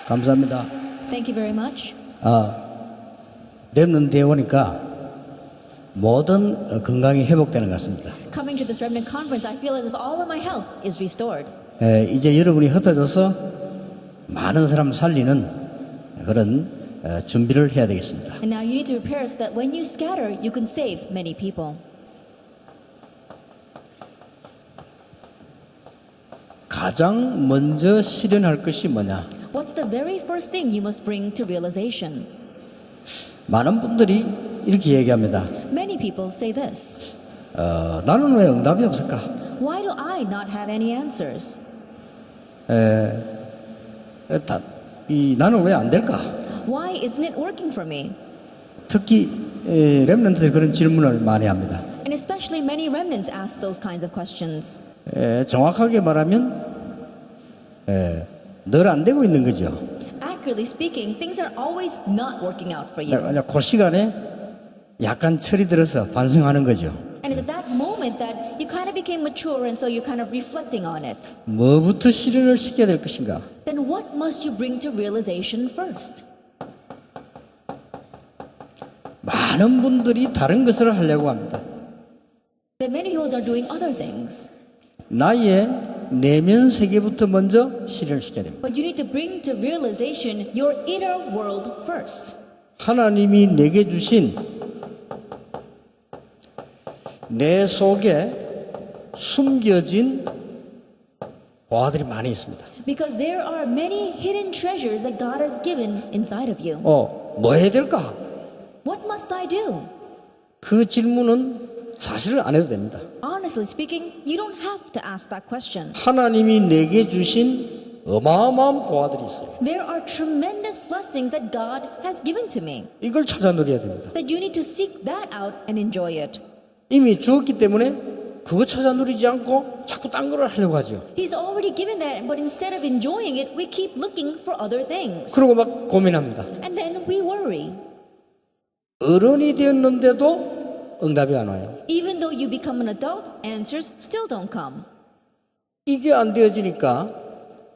감사합니다. Thank you very much. 렘넌트에 오니까 모든 건강이 회복되는 것 같습니다. Coming to this Remnant Conference, I feel as if all of my health is restored. 이제 여러분이 흩어져서 많은 사람 살리는 그런 준비를 해야 되겠습니다. And now you need to prepare so that when you scatter, you can save many people. 가장 먼저 실현할 것이 뭐냐? What's the very first thing you must bring to realization? 많은 분들이 이렇게 얘기합니다. Many people say this. 나는 왜 응답이 없을까? Why do I not have any answers? 나는 왜 안 될까? Why isn't it working for me? 특히 렘넌트들이 그런 질문을 많이 합니다. And especially many remnants ask those kinds of questions. 정확하게 말하면 늘 안 되고 있는 거죠. Accurately speaking, things are always not working out for you. 그 시간에 약간 철이 들어서 반성하는 거죠. And it's at that moment that you kind of became mature and so you're kind of reflecting on it. 뭐부터 실현을 시켜야 될 것인가? Then what must you bring to realization first? 많은 분들이 다른 것을 하려고 합니다. That many people are doing other things. 나의 내면 세계부터 먼저 실현을 시켜야 됩니다. But you need to bring to realization your inner world first. 하나님이 내게 주신 내 속에 숨겨진 보화들이 많이 있습니다. Because there are many hidden treasures that God has given inside of you. 뭐 해야 될까? What must I do? 그 질문은 사실은 안 해도 됩니다. Honestly speaking, you don't have to ask that question. 하나님이 내게 주신 어마어마한 보화들이 있어요. There are tremendous blessings that God has given to me. 이걸 찾아 누려야 됩니다. That you need to seek that out and enjoy it. 이미 주었기 때문에 그거 찾아 누리지 않고 자꾸 딴 거를 하려고 하죠. He's already given that, but instead of enjoying it, we keep looking for other things. 그러고 막 고민합니다. And then we worry. 어른이 되었는데도 응답이 안 와요. Even though you become an adult, answers still don't come. 이게 안 되어지니까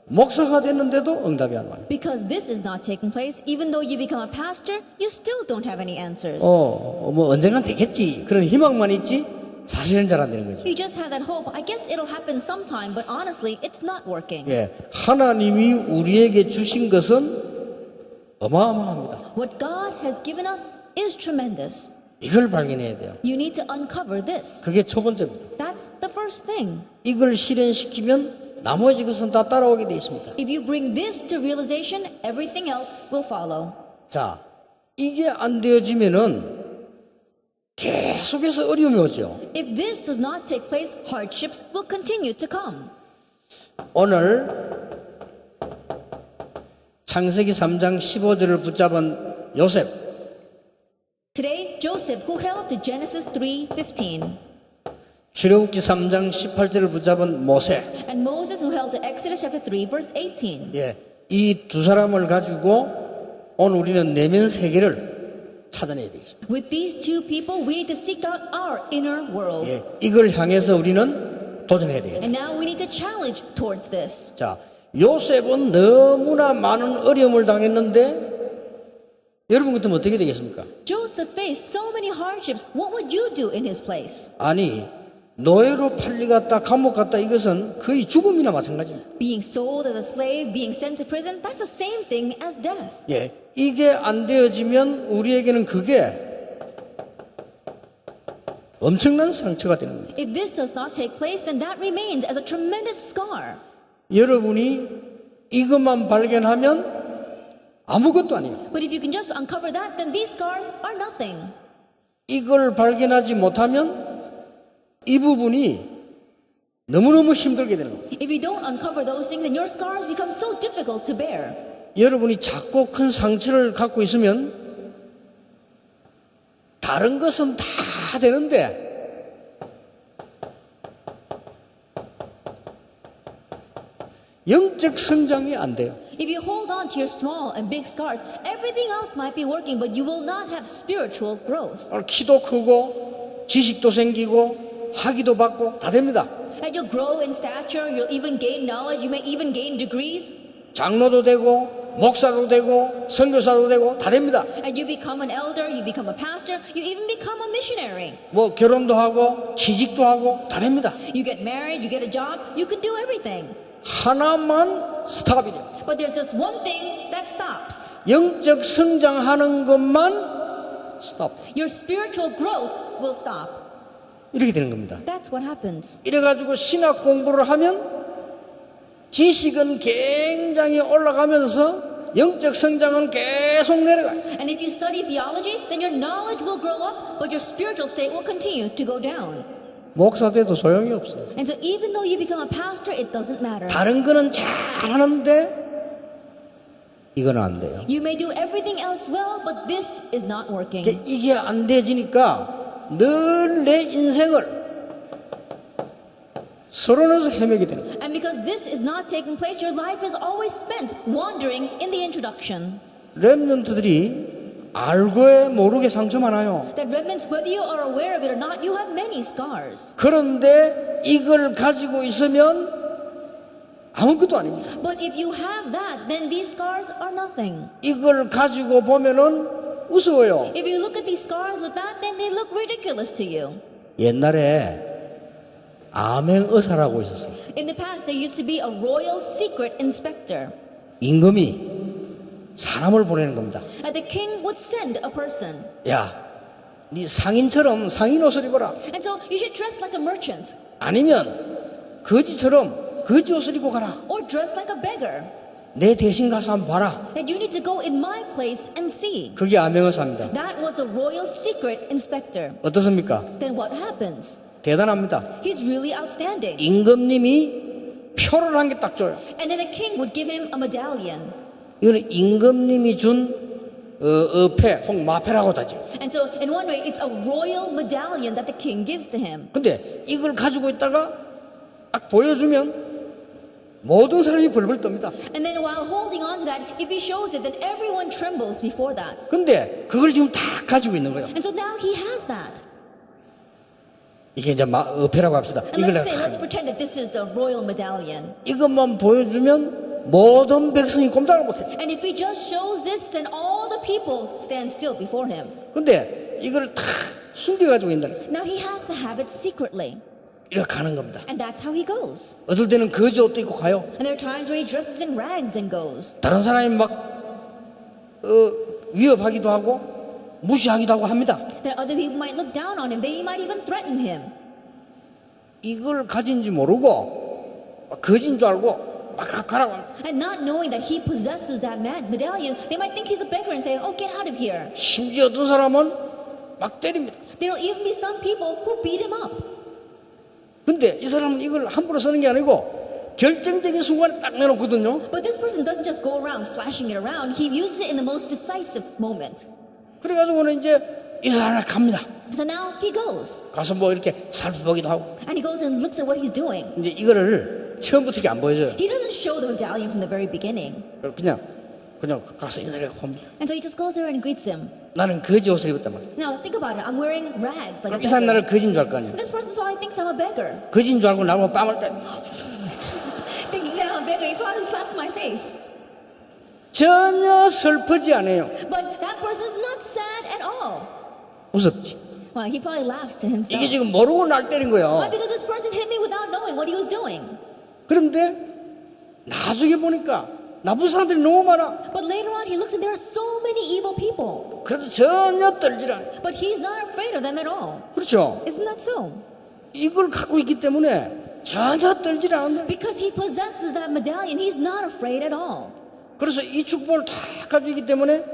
목사가 됐는데도 응답이 안 와요. Because this is not taking place, even though you become a pastor, you still don't have any answers. 뭐 언젠간 되겠지. 그런 희망만 있지 사실은 잘 안 되는 거죠. You just have that hope. I guess it'll happen sometime, but honestly, it's not working. 하나님이 우리에게 주신 것은 어마어마합니다. What God has given us is tremendous. 이걸 발견해야 돼요. You need to uncover this. 그게 첫 번째입니다. That's the first thing. 이걸 실현시키면 나머지 것은 다 따라오게 되어 있습니다. If you bring this to realization, everything else will follow. 자, 이게 안 되어지면은 계속해서 어려움이 오죠. If this does not take place, hardships will continue to come. 오늘 창세기 3장 15절을 붙잡은 요셉, Today, Joseph, who held to Genesis 3:15, 출애굽기 3장 18절을 붙잡은 모세, and Moses, who held to Exodus chapter 3, verse 18. 이 두 사람을 가지고 오늘 우리는 내면 세계를 찾아내야 되겠습니다. With these two people, we need to seek out our inner world. 이걸 향해서 우리는 도전해야 되겠습니다. And now we need to challenge towards this. 자, 요셉은 너무나 많은 어려움을 당했는데 여러분 같으면 어떻게 되겠습니까? Joseph faced so many hardships. What would you do in his place? 아니, 노예로 팔려갔다 감옥 갔다 이것은 거의 죽음이나 마찬가지입니다. Being sold as a slave, being sent to prison, that's the same thing as death. 이게 안 되어지면 우리에게는 그게 엄청난 상처가 되는 겁니다. If this does not take place, then that remains as a tremendous scar. 여러분이 이것만 발견하면 아무것도 아니에요. But if you can just uncover that, then these scars are nothing. 이걸 발견하지 못하면 이 부분이 너무너무 힘들게 되는 겁니다. If you don't uncover those things, then your scars become so difficult to bear. 여러분이 작고 큰 상처를 갖고 있으면 다른 것은 다 되는데 영적 성장이 안 돼요. If you hold on to your small and big scars, everything else might be working, but you will not have spiritual growth. 키도 크고 지식도 생기고 학위도 받고 다 됩니다. And you'll grow in stature, you'll even gain knowledge, you may even gain degrees, 장로도 되고 목사도 되고 선교사도 되고 다 됩니다. and you become an elder, you become a pastor, you even become a missionary. 뭐 결혼도 하고 취직도 하고 다 됩니다. You get married, you get a job, you can do everything. 하나만 스탑이래요. But there's just one thing that stops. 영적 성장하는 것만 스탑. Your spiritual growth will stop. 이렇게 되는 겁니다. That's what happens. 이래가지고 신학 공부를 하면 지식은 굉장히 올라가면서 영적 성장은 계속 내려가요. And if you study theology, then your knowledge will grow up, but your spiritual state will continue to go down. 목사 돼도 소용이 없어요. And so even though you become a pastor, it doesn't matter. 다른 거는 잘하는데 이거는 안 돼요. You may do everything else well, but this is not working. 이게 안 되지니까 늘 내 인생을 서론에서 헤매게 되는 거예요. And because this is not taking place, your life is always spent wandering in the introduction. 렘넌트들이 알고에 모르게 상처 많아요. That remnants, whether you are aware of it or not, you have many scars. 그런데 이걸 가지고 있으면 아무것도 아닙니다. But if you have that, then these scars are nothing. 이걸 가지고 보면은 우스워요. If you look at these scars with that, then they look ridiculous to you. 옛날에 암행 의사라고 있었어요. In the past, there used to be a royal secret inspector. 임금이 사람을 보내는 겁니다. And the king would send a person. 야, 네 상인처럼 상인 옷을 입어라. And so you should dress like a merchant 아니면 거지처럼 거지 옷을 입고 가라. or dress like a beggar. 내 대신 가서 한번 봐라. That you need to go in my place and see. 그게 암행 의사입니다. That was the royal secret inspector. 어떻습니까? Then what happens? 대단합니다. He's really outstanding. 임금님이 표를 한 개 딱 줘요. And then the king would give him a medallion. 이거는 임금님이 준 어패, 혹 마패라고 하죠. And so in one way, it's a royal medallion that the king gives to him. 근데 이걸 가지고 있다가 딱 보여주면 모든 사람이 벌벌 떱니다. And then while holding on to that, if he shows it, then everyone trembles before that. 근데 그걸 지금 다 가지고 있는 거예요. And so now he has that. 이게 이제 어패라고 합시다. And 이걸 let's say, 내가 let's pretend that this is the royal medallion. 이것만 보여주면 모든 백성이 꼼짝을 못해. And if he just shows this, then all the people stand still before him. 근데 이걸 다 숨겨가지고 있는 거예요. Now he has to have it secretly. 이렇게 가는 겁니다. And that's how he goes. 어떨 때는 거지 옷도 입고 가요. And there are times where he dresses in rags and goes. 다른 사람이 막 위협하기도 하고 무시하기도 하고 합니다. That other people might look down on him. They might even threaten him. 이걸 가진지 모르고 거진 줄 알고 막 가라고 합니다. And not knowing that he possesses that medallion, they might think he's a beggar and say, oh, get out of here. 심지어 어떤 사람은 막 때립니다. There will even be some people who beat him up. 근데 이 사람은 이걸 함부로 쓰는 게 아니고 결정적인 순간에 딱 내놓거든요. But this person doesn't just go around flashing it around. He uses it in the most decisive moment. 그래가지고는 이제 이 사람을 갑니다. So now he goes. 가서 뭐 이렇게 살펴보기도 하고. And he goes and looks at what he's doing. 이제 이거를 처음부터 이렇게 안 보여줘요. He doesn't show the medallion from the very beginning. 그냥 가서 인사를 봅니다. And so he just goes there and greets him. 나는 거지 옷을 입었단 말이야. Now think about it. I'm wearing rags like a 그럼 이 사람 beggar. 나를 거지인 줄 알 거 아니야. This person probably thinks I'm a beggar. 거지인 줄 알고 나보고 빵을 때 Thinking that I'm a beggar, he probably slaps my face. 전혀 슬프지 않아요. But that person's not sad at all. 무섭지. Well, he probably laughs to himself. 이게 지금 모르고 날 때린 Why? 거예요. Because this person hit me without knowing what he was doing. 그런데 나중에 보니까 나쁜 사람들이 너무 많아. But later on, he looks and there are so many evil people. 그래도 전혀 떨질 않아요. But he's not afraid of them at all. 그렇죠. Isn't that so? 이걸 갖고 있기 때문에 전혀 떨질 않는다. Because he possesses that medallion, he's not afraid at all. 그래서 이 축복을 다 가지고 있기 때문에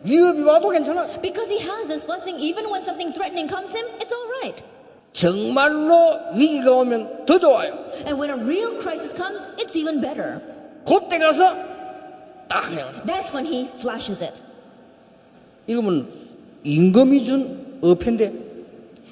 위협이 와도 괜찮아. Because he has this blessing, even when something threatening comes him, it's all right. 정말로 위기가 오면 더 좋아요. And when a real crisis comes, it's even better. 그때 가서 딱 내가. That's when he flashes it. 이러면 임금이 준 어패인데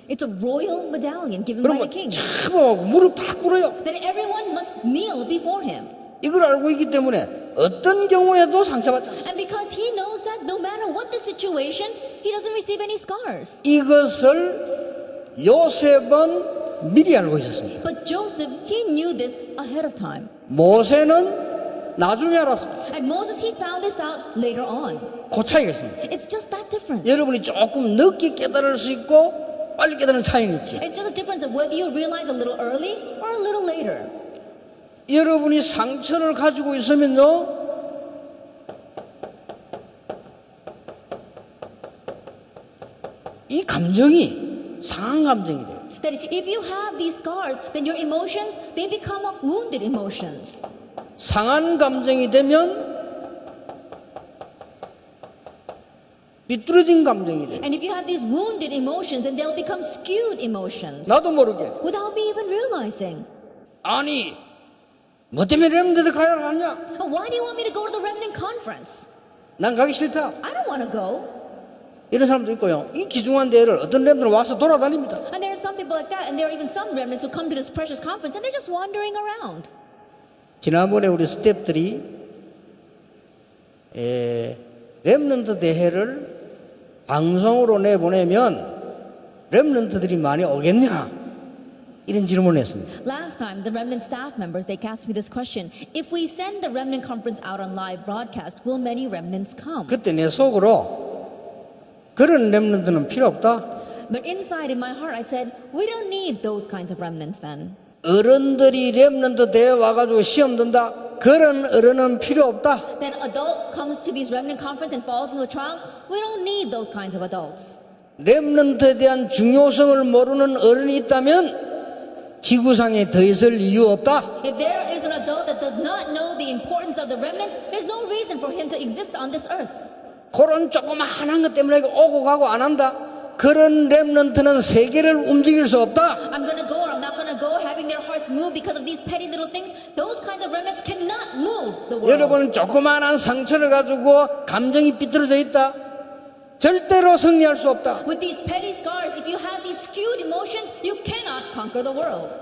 It's a royal medallion given by the 그러면 king. 참하고 무릎 다 꿇어요. Then everyone must kneel before him. 이걸 알고 있기 때문에 어떤 경우에도 상처받지 않습니다. And because he knows that no matter what the situation, he doesn't receive any scars. 이것을 요셉은 미리 알고 있었습니다. But Joseph, he knew this ahead of time. 모세는 나중에 알았습니다. And Moses, he found this out later on. 그 차이가 있습니다. It's just that difference. 여러분이 조금 늦게 깨달을 수 있고 빨리 깨달은 차이는 있지. It's just a difference of whether you realize a little early or a little later. 여러분이 상처를 가지고 있으면요, 이 감정이 상한 감정이 돼요. That if you have these scars, then your emotions, they become wounded emotions. 상한 감정이 되면 삐뚤어진 감정이 돼요. And if you have these wounded emotions, then they'll become skewed emotions 나도 모르게. without me even realizing. 아니, 뭐 때문에 렘드들 가야 하냐? Why do you want me to go to the remnant conference? 난 가기 싫다. I don't want to go. 이런 사람도 있고요. 이 귀중한 대회를 어떤 렘들은 와서 돌아다닙니다. And there are some people like that, and there are even some remnants who come to this precious conference and they're just wandering around. 지난번에 우리 스태프들이 렘넌트 대회를 방송으로 내보내면 렘넌트들이 많이 오겠냐? 이런 질문을 했습니다. Last time, the remnant staff members, they asked me this question. If we send the remnant conference out on live broadcast, will many remnants come? 그때 내 속으로 그런 렘넌트는 필요 없다. But inside in my heart, I said, we don't need those kinds of remnants then. 어른들이 렘넌트 대회 와가지고 시험 든다. 그런 어른은 필요 없다. Then adult comes to these remnant conference and falls into a trial. We don't need those kinds of adults. 렘넌트에 대한 중요성을 모르는 어른이 있다면 지구상에 더 있을 이유 없다. If there is an adult that does not know the importance of the remnants, there's no reason for him to exist on this earth. 그런 조그마한 것 때문에 오고 가고 안 한다. 그런 렘넌트는 세계를 움직일 수 없다. I'm going to go or I'm not going to go, having their hearts move because of these petty little things. Those kinds of remnants cannot move the world. 여러분 조그마한 상처를 가지고 감정이 삐뚤어져 있다. 절대로 승리할 수 없다. With these petty scars, if you have these skewed emotions, you cannot conquer the world.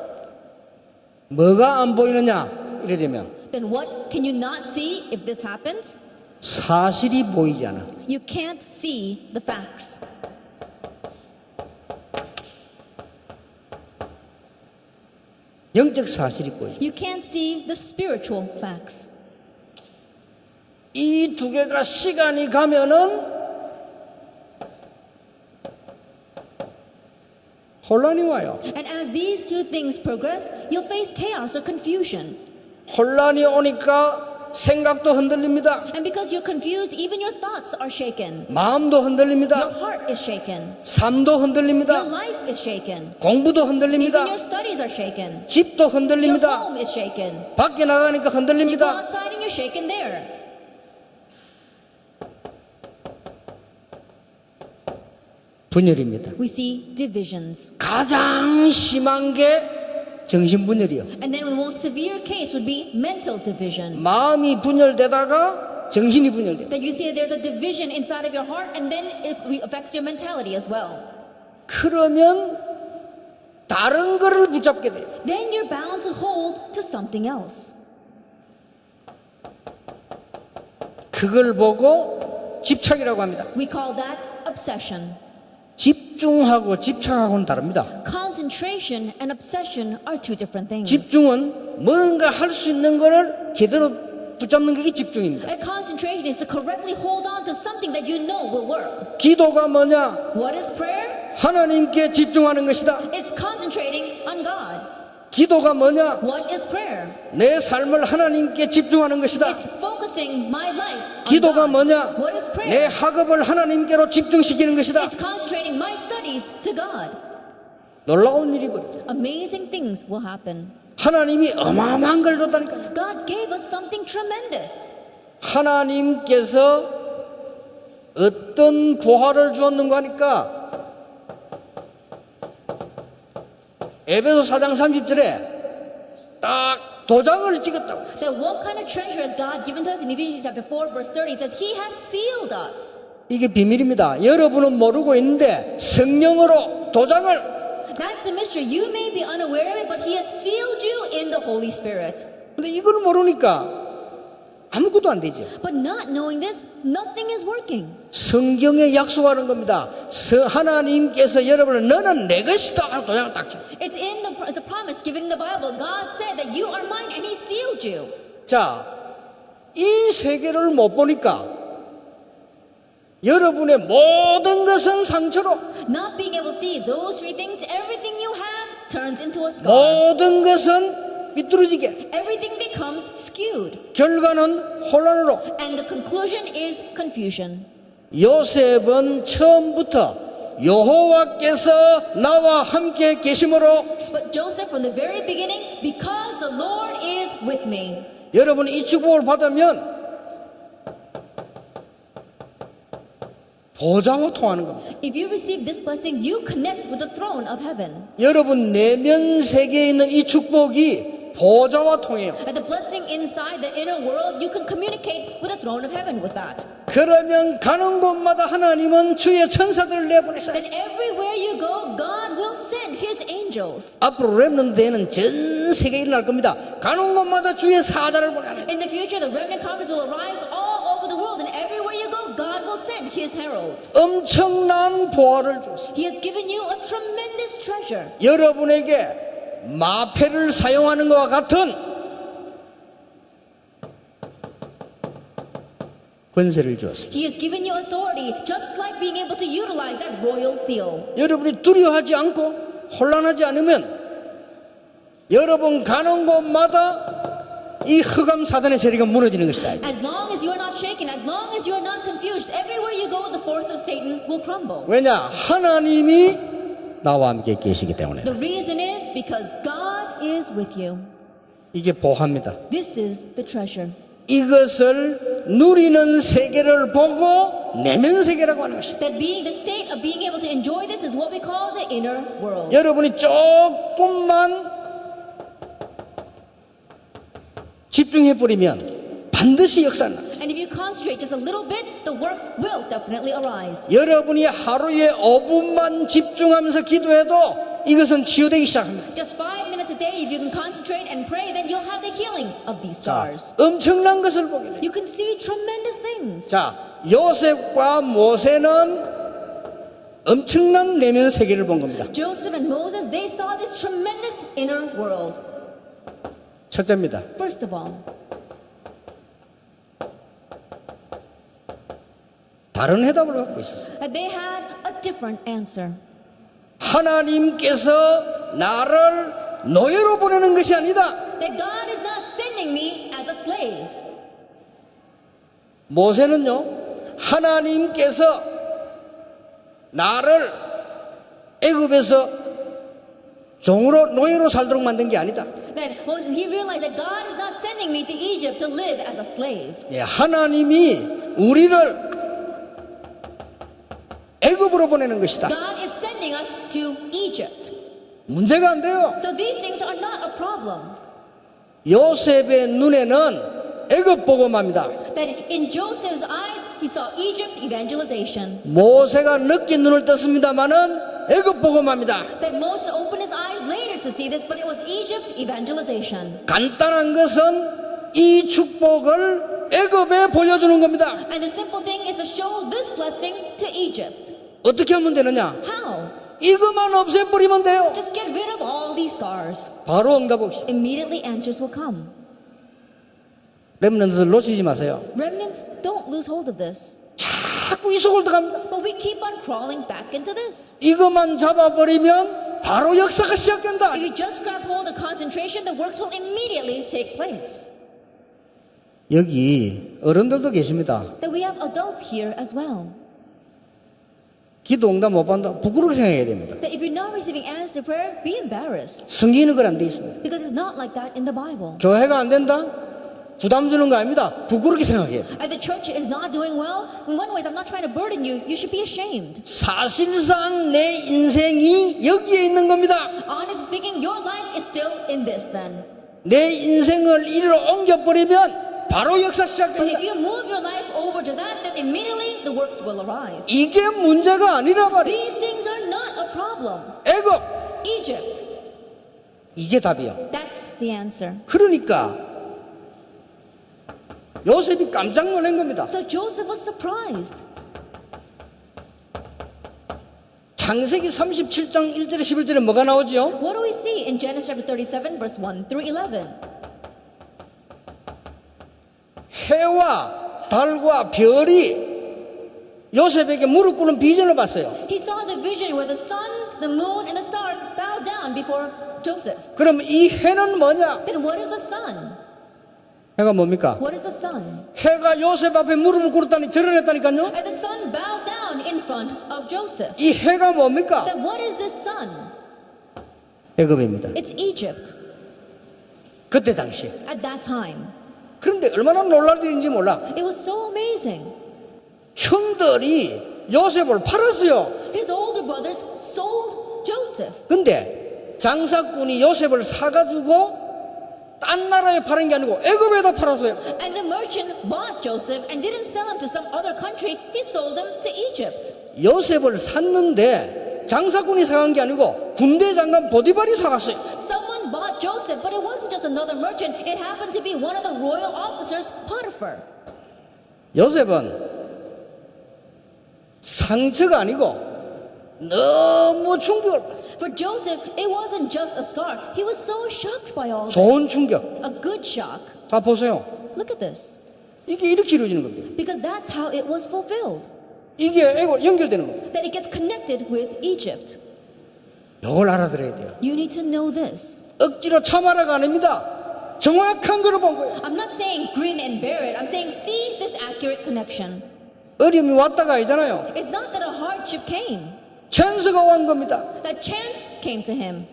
뭐가 안 보이느냐? 이래 되면 Then what can you not see if this happens? 사실이 보이지 않아. You can't see the facts. 영적 사실이 보이지. You can't see the spiritual facts. 이 두 개가 시간이 가면은 혼란이 와요. And as these two things progress, you'll face chaos or confusion. 혼란이 오니까 생각도 흔들립니다. And because you're confused, even your thoughts are shaken. 마음도 Your 흔들립니다. heart is shaken. 삶도 Your 흔들립니다. life is shaken. 공부도 Even 흔들립니다. your studies are shaken. 집도 Your 흔들립니다. home is shaken. 밖에 나가니까 You go 흔들립니다. outside and you're shaken there. 분열입니다. We see divisions. 가장 심한 게 정신분열이요. And then the most severe case would be mental division. 마음이 분열되다가 정신이 분열돼요. That you see that there's a division inside of your heart and then it affects your mentality as well. 그러면 다른 거를 붙잡게 돼요. Then you're bound to hold to something else. 그걸 보고 집착이라고 합니다. We call that obsession. 집중하고 집착하고는 다릅니다. Concentration and obsession are two different things. 집중은 뭔가 할 수 있는 거를 제대로 붙잡는 게 집중입니다. And concentration is to correctly hold on to something that you know will work. 기도가 뭐냐? What is prayer? 하나님께 집중하는 것이다. It's concentrating on God. 기도가 뭐냐? What is prayer? 내 삶을 하나님께 집중하는 것이다. It's focusing my life on 기도가 God. 뭐냐? What is 내 prayer? 학업을 하나님께로 집중시키는 것이다. It's concentrating my studies to God. 놀라운 일이 벌어져. Amazing things will happen. 하나님이 어마어마한 걸 줬다니까. God gave us something tremendous. 하나님께서 어떤 보화를 주었는가 하니까 에베소 4장 30절에 딱 도장을 찍었다고. That what kind of treasure has God given to us in Ephesians chapter 4 verse 30? It says He has sealed us. 이게 비밀입니다. 여러분은 모르고 있는데 성령으로 도장을 That's the mystery. You may be unaware of it, but He has sealed you in the Holy Spirit. 근데 이걸 모르니까 아무것도 안 되죠. But not knowing this, nothing is working. 성경에 약속하는 겁니다. 하나님께서 여러분을 너는 내 것이다 하고 도장을 딱 쳐. It's a promise given in the Bible. God said that you are mine and he sealed you. 자, 이 세계를 못 보니까 여러분의 모든 것은 상처로, Not being able to see those three things, everything you have turns into a scar. 모든 것은 삐뚤어지게, Everything becomes skewed. 결과는 혼란으로. And the conclusion is confusion. 요셉은 처음부터 여호와께서 나와 함께 계심으로, But Joseph, from the very beginning, because the Lord is with me. 여러분 이 축복을 받으면 보좌와 통하는 겁니다. If you receive this blessing, you connect with the throne of heaven. 여러분 내면 세계에 있는 이 축복이 보좌와 통해요. And the blessing inside the inner world, you can communicate with the throne of heaven with that. 그러면 가는 곳마다 하나님은 주의 천사들을 내보내서 Then everywhere you go, God will send his angels. 앞으로 렘넌트에는 전 세계에 일어날 겁니다. 가는 곳마다 주의 사자를 보내는. In the future, the remnant conference will arise all over the world, and everywhere you go, God will send his heralds. 엄청난 보화를 줬어요. He has given you a tremendous treasure. 여러분에게 마패를 사용하는 것과 같은 권세를 주었습니다. He has given you authority, just like being able to utilize that royal seal. 여러분이 두려워하지 않고 혼란하지 않으면 여러분 가는 곳마다 이 흑암 사단의 세력이 무너지는 것이다. As long as you are not shaken, as long as you are not confused, everywhere you go, the force of Satan will crumble. 왜냐? 하나님이 나와 함께 계시기 때문에. The reason is because God is with you. 이게 보화입니다. This is the treasure. 이것을 누리는 세계를 보고 내면 세계라고 하는 것이다. That being the state of being able to enjoy this is what we call the inner world. 여러분이 조금만 집중해버리면 반드시 역사는 납니다. And if you concentrate just a little bit, the works will definitely arise. 여러분이 하루에 5분만 집중하면서 기도해도 이것은 치유되기 시작합니다. Just 5 minutes a day, if you can concentrate and pray, then you'll have the healing of these 자, stars. 엄청난 것을 보게 돼요. You can see tremendous things. 자, 요셉과 모세는 엄청난 내면 세계를 본 겁니다. Joseph and Moses, they saw this tremendous inner world. 첫째입니다. First of all, 다른 해답을 갖고 있었어요. that they had a different answer. 하나님께서 나를 노예로 보내는 것이 아니다. That God is not sending me as a slave. 모세는요, 하나님께서 나를 애굽에서 종으로 노예로 살도록 만든 게 아니다. That he realized that God is not sending me to Egypt to live as a slave. 예, 하나님이 우리를 애굽으로 보내는 것이다. God is sending us to Egypt. 문제가 안 돼요. So these things are not a problem. 요셉의 눈에는 애굽 복음합니다. That in Joseph's eyes, he saw Egypt evangelization. 모세가 늦게 눈을 떴습니다마는 애굽 복음합니다. That Moses opened his eyes later to see this, but it was Egypt evangelization. 간단한 것은 이 축복을 애굽에 보여주는 겁니다. And the simple thing is to show this blessing to Egypt. 어떻게 하면 되느냐? How? 이것만 없애버리면 돼요. Just get rid of all these scars. 바로 응답 오시. Immediately answers will come. 렘넌트들 놓치지 마세요. Remnants, don't lose hold of this. 자꾸 이 속을 들어갑니다. But we keep on crawling back into this. 이것만 잡아버리면 바로 역사가 시작된다. If you just grab hold of concentration, the works will immediately take place. 여기 어른들도 계십니다. That we have adults here as well. 기도 응답 못 받는다. 부끄럽게 생각해야 됩니다. That if you're not receiving answers to prayer, be embarrassed. 성경에는 그건 안 되어 있습니다. Because it's not like that in the Bible. 교회가 안 된다? 부담 주는 거 아닙니다. 부끄럽게 생각해야 돼요. If the church is not doing well, in one way, I'm not trying to burden you. You should be ashamed. 사실상 내 인생이 여기에 있는 겁니다. Honestly speaking, your life is still in this then. 내 인생을 이리로 옮겨버리면 바로 역사 But 시작됩니다. if you move your life over to that, then immediately the works will arise. 이게 문제가 아니라 말이에요. These things are not a problem. 애굽 Egypt, 이게 답이요. that's the answer. 그러니까 요셉이 깜짝 놀란 겁니다. So Joseph was surprised. 창세기 37장 1절에 11절에 뭐가 나오죠? What do we see in Genesis chapter 37, verse 1 through 11? 해와 달과 별이 요셉에게 무릎 꿇는 비전을 봤어요. He saw the vision where the sun, the moon, and the stars bowed down before Joseph. 그럼 이 해는 뭐냐? Then what is the sun? 해가 뭡니까? What is the sun? 해가 요셉 앞에 무릎을 꿇었다니 절연했다니까요. And the sun bowed down in front of Joseph. 이 해가 뭡니까? Then what is this sun? 애굽입니다. It's Egypt 그때 당시에. at that time. 그런데 얼마나 놀랄 일인지 몰라. It was so amazing. 형들이 요셉을 팔았어요. His older brothers sold Joseph. 근데 장사꾼이 요셉을 사가지고 딴 나라에 파는 게 아니고 애굽에다 팔았어요. And the merchant bought Joseph and didn't sell him to some other country. He sold him to Egypt. 요셉을 샀는데 장사꾼이 사간 게 아니고 군대 장관 보디발이 사갔어요. Someone bought Joseph, but it wasn't just another merchant. It happened to be one of the royal officers, Potiphar. 요셉은 상처가 아니고 너무 충격을 받았어요. For Joseph, it wasn't just a scar. He was so shocked by all 좋은 this. 충격. A good shock. 자 보세요. Look at this. 이게 이렇게 이루어지는 겁니다. Because that's how it was fulfilled. 이게 애고 연결되는 겁니다. That it gets connected with Egypt. 이걸 알아들어야 돼요. You need to know this. 억지로 참아라가 아닙니다. 정확한 거를 본 거예요. I'm not saying grin and bear it. I'm saying see this accurate connection. 어려움이 왔다가 아니잖아요. It's not that a hardship came. 찬스가 온 겁니다. That chance came to him.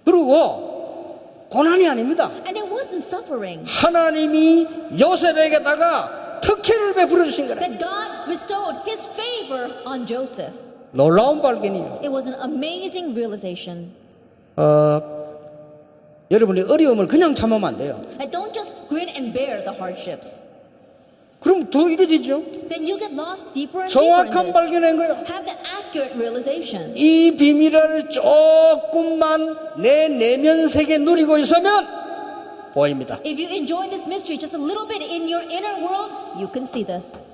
그리고 고난이 아닙니다. And it wasn't suffering. 하나님이 요셉에게다가 특혜를 베풀어 주신 거라. That God bestowed his favor on Joseph. 놀라운 발견이에요. It was an amazing realization. 여러분이 어려움을 그냥 참으면 안 돼요. That don't just grin and bear the hardships. 그럼 더 이래지죠. Then you get lost deeper and deeper in 정확한 this. 발견한 거예요. Have the accurate realization. 이 비밀을 조금만 내 내면 세계 누리고 있으면 보입니다. If you enjoy this mystery just a little bit in your inner world, you can see this.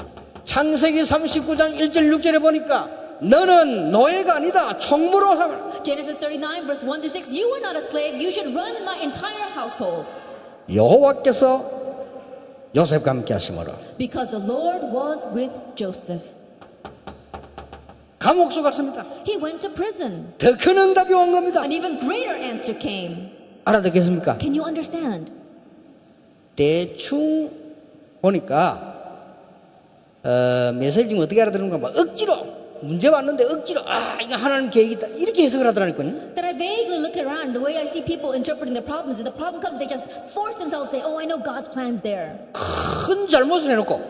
창세기 39장 1절 6절에 보니까 너는 노예가 아니다. 총무로 삼아. Genesis 39 verse 1 through 6, you are not a slave, you should run my entire household. 여호와께서 요셉과 함께 하심으로 Because the Lord was with Joseph. 감옥소 갔습니다. He went to prison. 더 큰 응답이 온 겁니다. An even greater answer came. 알아듣겠습니까? Can you understand? 대충 보니까 메시지 어떻게 알아들은가 막 억지로 문제 왔는데 억지로 이거 하나님 계획이다 이렇게 해석을 하더라니까요. That I vaguely look around, the way I see people interpreting the problems, if the problem comes, they just force themselves to say, oh, I know God's plan's there. 큰 잘못을 해놓고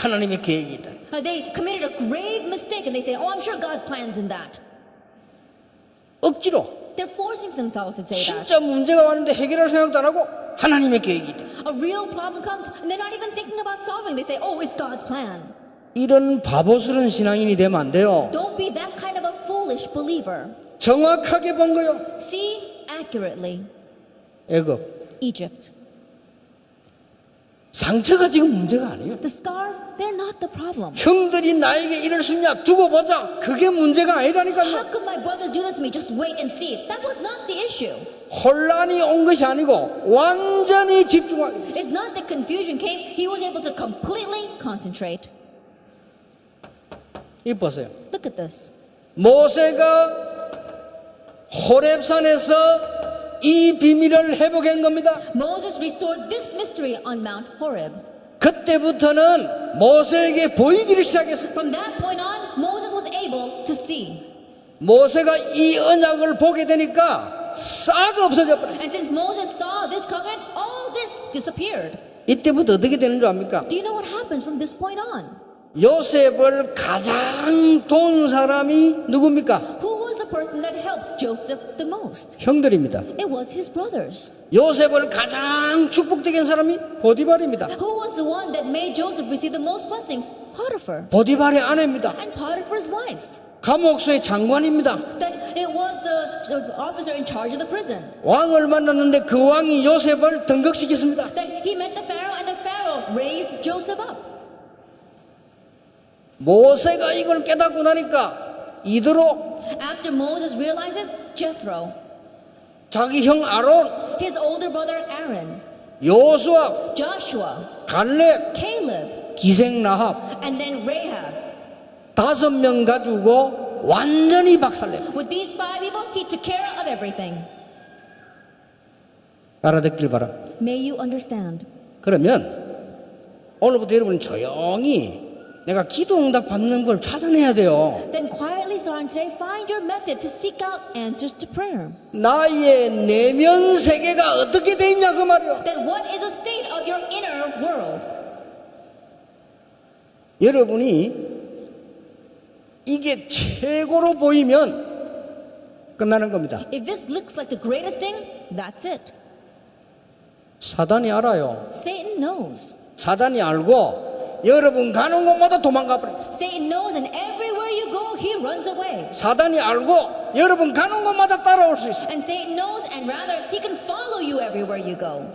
하나님의 계획이다. They committed a grave mistake and they say, oh, I'm sure God's plan's in that. 억지로 They're forcing themselves to say that. 진짜 문제가 왔는데 해결할 생각도 안 하고 하나님의 계획이다. A real problem comes and they're not even thinking about solving. They say, oh, it's God's plan. 이런 바보스러운 신앙인이 되면 안 돼요. Don't be that kind of a foolish believer. 정확하게 본 거요. See accurately 애굽 Egypt. 상처가 지금 문제가 아니에요. The scars, they're not the problem. 형들이 나에게 이럴 수 있냐 두고 보자. 그게 문제가 아니라니까요. How could my brothers do this to me? Just wait and see. That was not the issue. 혼란이 온 것이 아니고 완전히 집중하게. It's not that confusion came. He was able to completely concentrate. 이 보세요. Look at this. 모세가 호렙산에서 이 비밀을 회복한 겁니다. Moses restored this mystery on Mount Horeb. 그때부터는 모세에게 보이기를 시작했습니다. From that point on, Moses was able to see. 모세가 이 언약을 보게 되니까 싹 없어져 버렸어요. And since Moses saw this covenant, all this disappeared. 이때부터 어떻게 되는 줄 압니까? Do you know what happens from this point on? 요셉을 가장 도운 사람이 누굽니까? Who was the person that helped Joseph the most? 형들입니다. It was his brothers. 요셉을 가장 축복되게 한 사람이 보디발입니다. Who was the one that made Joseph receive the most blessings? Potiphar. 보디발의 아내입니다. And Potiphar's wife. 감옥소의 장관입니다. That it was the officer in charge of the prison. 왕을 만났는데 그 왕이 요셉을 등극시켰습니다. That he met the Pharaoh and the Pharaoh raised Joseph up. 모세가 이걸 깨닫고 나니까 이드로, After Moses realizes, Jethro, 자기 형 아론, his older brother Aaron, 여호수아, Joshua, 갈렙, Caleb, 기생 라합 and then Rahab. 5명 가지고 완전히 박살내. With these 5 people, he took care of everything. 알아듣길 바라. May you understand. 그러면 오늘부터 여러분 조용히 내가 기도 응답 받는 걸 찾아내야 돼요. Then quietly, starting today, find your method to seek out answers to prayer. 나의 내면 세계가 어떻게 돼 있냐 그 말이요. Then what is the state of your inner world? 여러분이 이게 최고로 보이면 끝나는 겁니다. If this looks like the greatest thing, that's it. 사단이 알아요. Satan knows. 사단이 알고 여러분 가는 곳마다 도망가 버려요. Satan knows, and everywhere you go, he runs away. 사단이 알고 여러분 가는 곳마다 따라올 수 있어요. And Satan knows, and rather, he can follow you everywhere you go.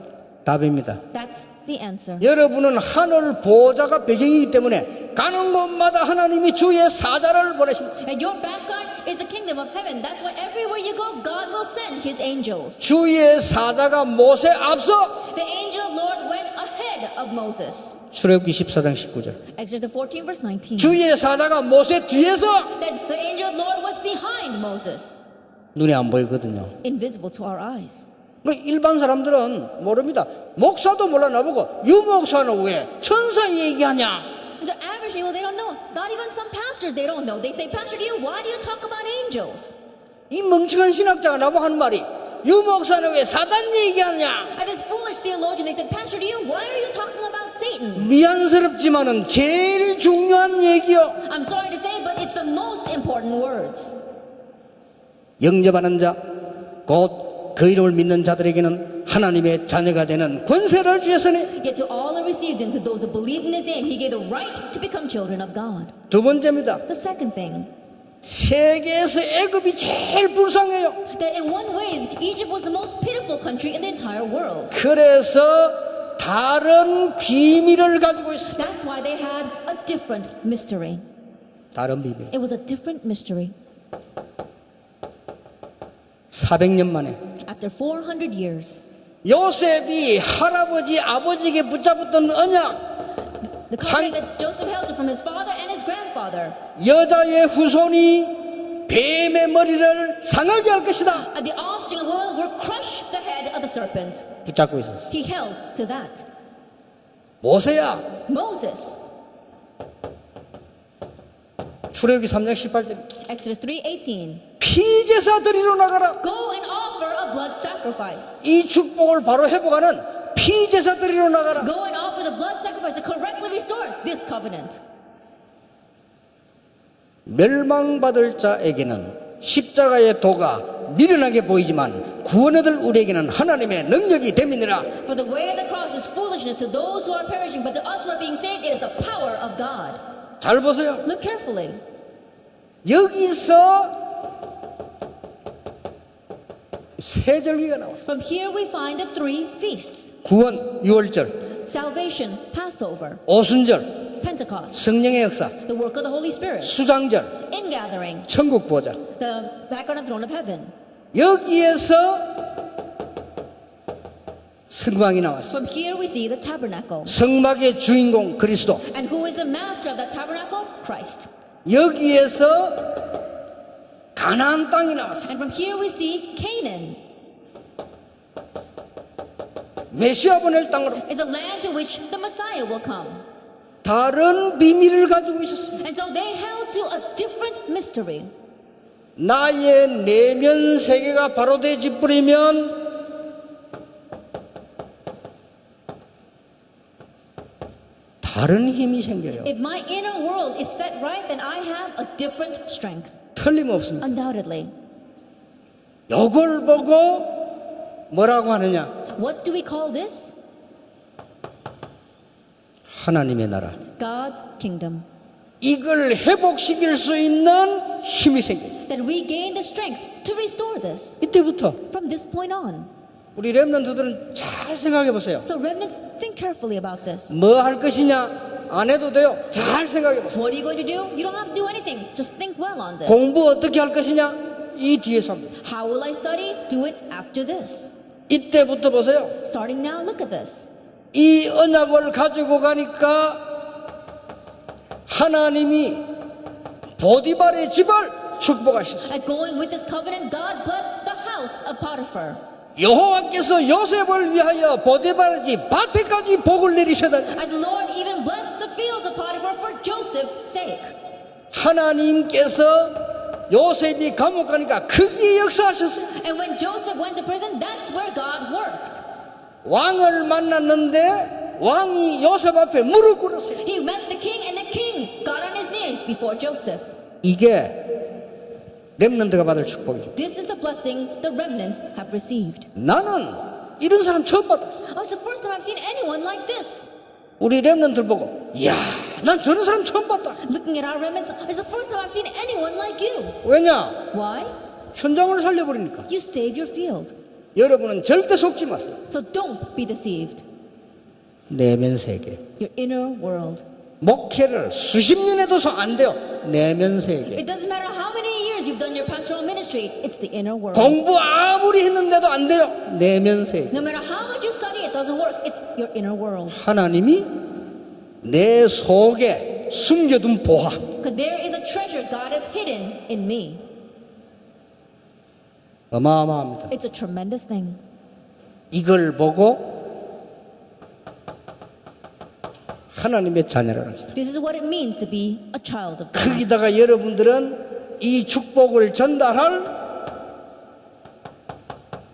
답입니다. That's the answer. 여러분은 하늘 보호자가 배경이기 때문에 가는 곳마다 하나님이 주의 사자를 보내신다. And your background is the kingdom of heaven. That's why everywhere you go, God will send his angels. 주의 사자가 모세 앞서 The angel of the Lord went ahead of Moses. 출애굽기 14장 19절. Exodus 14, verse 19. 주의 사자가 모세 뒤에서 That the angel of the Lord was behind Moses, 눈에 안 보이거든요. invisible to our eyes. 일반 사람들은 모릅니다. 목사도 몰라 나보고 유목사는 왜 천사 얘기하냐? And so average people, they don't know. Not even some pastors, they don't know. They say, Pastor, to you, why do you talk about angels? 이 멍청한 신학자가 나보고 하는 말이 유목사는 왜 사단 얘기하냐? And this foolish theologian, they said, Pastor, to you, why are you talking about Satan? 미안스럽지만은 제일 중요한 얘기요. I'm sorry to say, but it's the most important words. 영접하는 자, 곧 그 이름을 믿는 자들에게는 하나님의 자녀가 되는 권세를 주셨으니. Yet to all who received him, to those who believed in his name, he gave the right to become children of God. 두 번째입니다. The second thing, 세계에서 애굽이 제일 불쌍해요. that in one way, Egypt was the most pitiful country in the entire world. 그래서 다른 비밀을 가지고 있어요. That's why they had a different mystery. 다른 비밀. It was a different mystery. 400년 만에 After 400 years, 요셉이 할아버지 아버지에게 붙잡았던 언약, the covenant that Joseph held from his father and his grandfather, 여자의 후손이 뱀의 머리를 상하게 할 것이다, the offspring of woman will crush the head of the serpent. 붙잡고 있었어요. He held to that. 모세야, Moses, 출애굽기 3장 18절, Exodus 3:18. 피제사 드리러 나가라. Go and offer a blood sacrifice. 이 축복을 바로 회복하는 피제사 드리러 나가라. Go and offer the blood sacrifice to correctly restore this covenant. 멸망받을 자에게는 십자가의 도가 미련하게 보이지만 구원 얻을 우리에게는 하나님의 능력이 됨이니라. For the way of the cross is foolishness to those who are perishing, but to us who are being saved, it is the power of God. 잘 보세요. Look carefully. 여기서 세 절기가 나왔어요. From here we find the 3 feasts. 구원 유월절, Salvation, Passover, 오순절, Pentecost, 성령의 역사, the work of the Holy Spirit, 수장절, ingathering, 천국 보좌. the background of the throne of heaven. 여기에서 성막이 나왔어요. From here we see the tabernacle. 성막의 주인공 그리스도. And who is the master of that tabernacle? Christ. 여기에서 가나안 땅이 나왔어요. And from here we see Canaan 메시아 보낼 땅으로. is a land to which the Messiah will come. 다른 비밀을 가지고 있었어요. And so they held to a different mystery. 나의 내면 세계가 바로 되지 뿌리면 다른 힘이 생겨요. If my inner world is set right, then I have a different strength. 틀림없습니다. Undoubtedly. 이걸 보고 뭐라고 하느냐? What do we call this? 하나님의 나라. God's kingdom. 이걸 회복시킬 수 있는 힘이 생겨요. That we gain the strength to restore this. 이때부터 From this point on. 우리 렘넌트들은 잘 생각해 보세요. So remnants, think carefully about this. 뭐 할 것이냐 안 해도 돼요. 잘 생각해 보세요. What are you going to do? You don't have to do anything. Just think well on this. 공부 어떻게 할 것이냐 이 뒤에서 합니다. How will I study? Do it after this. 이때부터 보세요. Starting now, look at this. 이 언약을 가지고 가니까 하나님이 보디발의 집을 축복하셨어요. At going with this covenant, God blessed the house of Potiphar. 여호와께서 요셉을 위하여 보디발의 집 밭에까지 복을 내리셔다. And the Lord even blessed the fields of Potiphar for Joseph's sake. 하나님께서 요셉이 감옥 가니까 크게 역사하셨어요. And when Joseph went to prison, that's where God worked. 왕을 만났는데 왕이 요셉 앞에 무릎 꿇었어요. He met the king, and the king got on his knees before Joseph. 이게 렘넌트가 받을 축복이에요. This is the blessing the remnants have received. 나는 이런 사람 처음 봤다. Oh, it's the first time I've seen anyone like this. 우리 렘넌트를 보고 이야 난 저런 사람 처음 봤다. Looking at our remnants, it's the first time I've seen anyone like you. 왜냐? Why? 현장을 살려버리니까. You save your field. 여러분은 절대 속지 마세요. So don't be deceived. 내면 세계. Your inner world. 목회를 수십 년 해도서 안 돼요. 내면 세계. It doesn't matter how many years you've done your pastoral ministry, it's the inner world. 공부 아무리 했는데도 안 돼요. 내면 세계. No matter how much you study, it doesn't work. It's your inner world. 하나님이 내 속에 숨겨둔 보화. Because there is a treasure God has hidden in me. 어마어마합니다. It's a tremendous thing. 이걸 보고 하나님의 자녀라는 것이다. This is what it means to be a child of God. 거기다가 여러분들은 이 축복을 전달할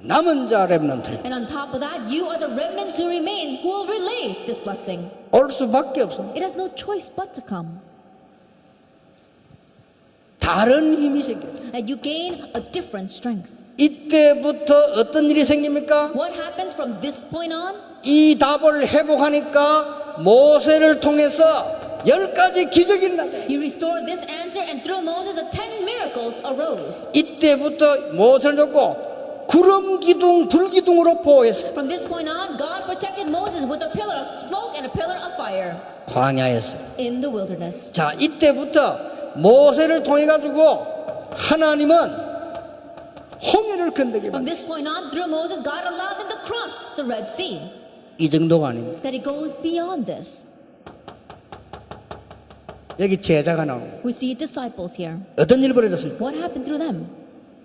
남은 자 렘넌트 And on top of that, you are the remnants who remain who will relay this blessing. 올 수밖에 없어. It has no choice but to come. 다른 힘이 생겨. And you gain a different strength. 이때부터 어떤 일이 생깁니까? What happens from this point on? 이 답을 회복하니까 모세를 통해서 10가지 기적이 일어났다. You restore this answer, and through Moses, the 10 miracles arose. 이때부터 모세를 잡고 구름 기둥, 불 기둥으로 보호했어요. From this point on, God protected Moses with a pillar of smoke and a pillar of fire 광야에서요. in the wilderness. 자, 이때부터 모세를 통해 가지고 하나님은 홍해를 건너게 From 만들었어요. this point on, through Moses, God allowed them to cross the Red Sea. 이 정도가 아닙니다. That it goes beyond this. 여기 제자가 나옵니다. We see disciples here. 어떤 일이 벌어졌습니까? What happened through them?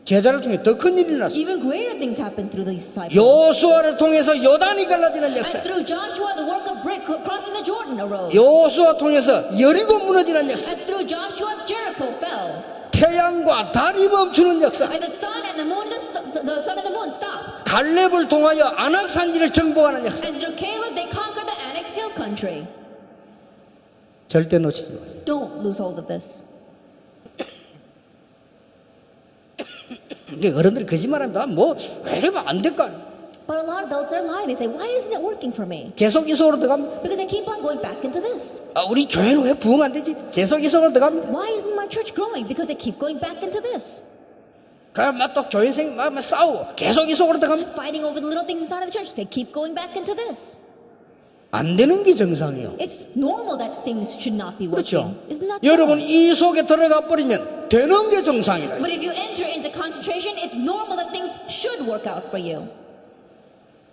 제자를 통해 더 큰 일이 일어났어요. Even greater things happened through these disciples. 여호수아를 통해서 요단이 갈라지는 역사. And through Joshua, the work of brick crossing the Jordan arose. 여호수아 통해서 여리고 무너지는 역사. And through Joshua, Jericho fell. 태양과 달이 멈추는 역사. And the sun and the moon, the sun and the moon stopped. 갈렙을 통하여 안악 산지를 정복하는 역사. And through Caleb, they conquered the Anak hill country. 절대 놓치지 마세요. Don't lose hold of this. 이게 어른들이 거짓말합니다. 왜 이러면 안 될까? But a lot of adults are lying. They say, why isn't it working for me? 계속 이 속으로 들어갑니다. Because they keep on going back into this. 우리 교회는 왜 부흥 안 되지? 계속 이 속으로 들어갑니다. Why isn't my church growing? Because they keep going back into this. 그럼 또 교회생 막 싸우고 계속 이 속으로 들어갑니다. Fighting over the little things inside of the church. They keep going back into this. 안 되는 게 정상이에요. It's normal that things should not be 그렇죠. working. Isn't that so? 여러분 이 속에 들어가 버리면 되는 게 정상이다. But if you enter into concentration, it's normal that things should work out for you.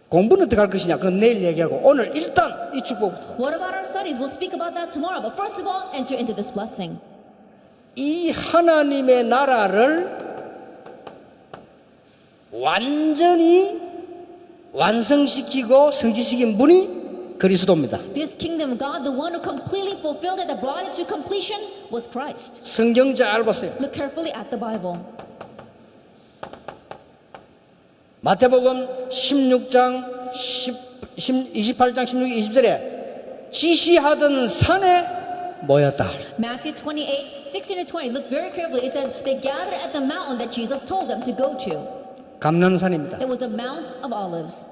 공부는 어떻게 할 것이냐? 그건 내일 얘기하고 오늘 일단 이 축복부터. What about our studies? We'll speak about that tomorrow. But first of all, enter into this blessing. 이 하나님의 나라를 완전히 완성시키고 성취시킨 분이 그리스도입니다. This kingdom of God, the one who completely fulfilled it, that brought it to completion, was Christ. 성경 잘 보세요. Look carefully at the Bible. 마태복음 16장 28장 16, 20절에 지시하던 산에 모였다. Matthew 28, 16 to 20. Look very carefully. It says, they gathered at the mountain that Jesus told them to go to. 감람산입니다. It was the Mount of Olives.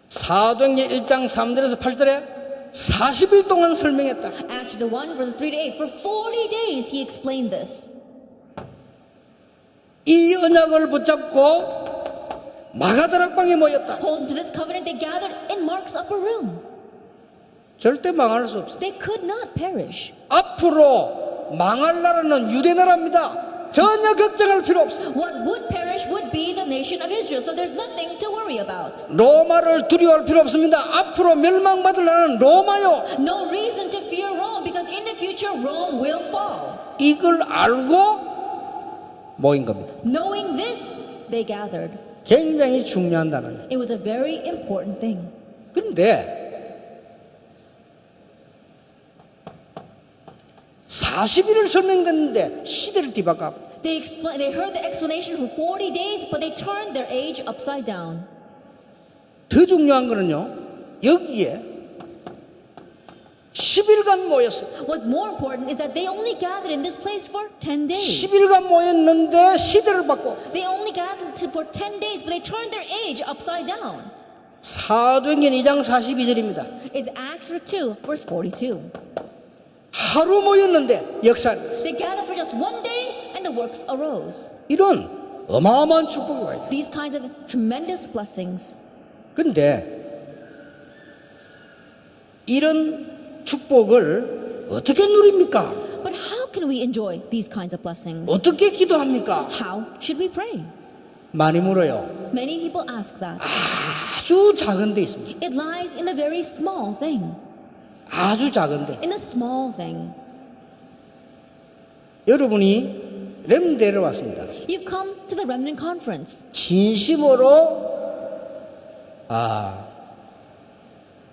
사도행전 1장 3절에서 8절에 40일 동안 설명했다. Acts chapter 1, verses 3 to 8. For 40 days he explained this. 이 언약을 붙잡고 마가다락방에 모였다. Holding to this covenant, they gathered in Mark's upper room. 절대 망할 수 없어. They could not perish. 앞으로 망할 나라는 유대 나라입니다. 전혀 걱정할 필요 없어. What would perish would be the nation of Israel, so there's nothing to worry about. 로마를 두려워할 필요 없습니다. 앞으로 멸망받을 나라는 로마요. No reason to fear Rome, because in the future Rome will fall. 이걸 알고 모인 겁니다. Knowing this, they gathered. 굉장히 중요한 단어예요. It was a very important thing. 그런데 40일을 설명됐는데 시대를 뒤바꿔. They heard the explanation for 40 days, but they turned their age upside down. 더 중요한 거는요, 여기에 10일간 모였어. What's more important is that they only gathered in this place for 10 days. 10일간 모였는데 시대를 바꿔. They only gathered for 10 days, but they turned their age upside down. 사도행전 2장 42절입니다. It's Acts 2, verse 42. 하루 모였는데 역사를. They gathered for just one day, and the works arose. 이런 어마어마한 축복이 와요. These kinds of tremendous blessings. 근데 이런 축복을 어떻게 누립니까? But how can we enjoy these kinds of blessings? 어떻게 기도합니까? How should we pray? 많이 물어요. Many people ask that. 아주 작은 데 있습니다. It lies in a very small thing. 아주 작은 데. In a small thing. 여러분이 렘대를 왔습니다. You've come to the Remnant Conference. 진심으로